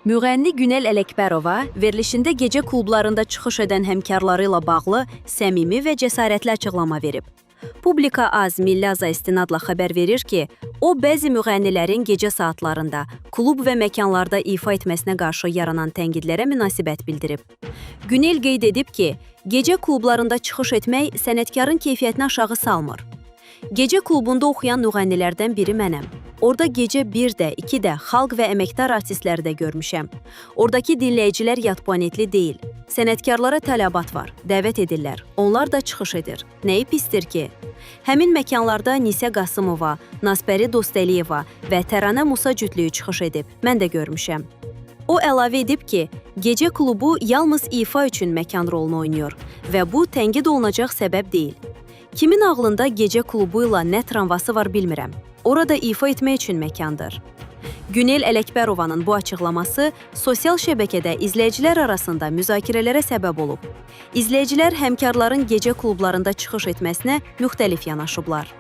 Müğənni Günel Ələkbərova verilişində gecə klublarında çıxış edən həmkarları ilə bağlı səmimi və cəsarətli açıqlama verib. Publika Az Millaza istinadla xəbər verir ki, o bəzi müğənnilərin gecə saatlarında klub və məkanlarda ifa etməsinə qarşı yaranan tənqidlərə münasibət bildirib. Günel qeyd edib ki, gecə klublarında çıxış etmək sənətkarın keyfiyyətini aşağı salmır. Gecə klubunda oxuyan müğənnilərdən biri mənəm. Orada gecə 1-də, 2-də xalq və əməkdar artistləri də görmüşəm. Oradakı dinləyicilər yad planetli deyil. Sənətkarlara tələbat var, dəvət edirlər. Onlar da çıxış edir. Nəyi pisdir ki? Həmin məkanlarda Nisə Qasımova, Nazbəri Dostəliyeva və Təranə Musa cütlüyü çıxış edib. Mən də görmüşəm. O əlavə edib ki, gecə klubu yalnız ifa üçün məkan rolunu oynayır və bu tənqid olunacaq səbəb deyil. Kimin ağlında gecə klubu ilə nə tramvası var bilmirəm. Orada ifa etmək üçün məkandır. Günel Ələkbərovanın bu açıqlaması sosial şəbəkədə izləyicilər arasında müzakirələrə səbəb olub. İzləyicilər həmkarların gecə klublarında çıxış etməsinə müxtəlif yanaşıblar.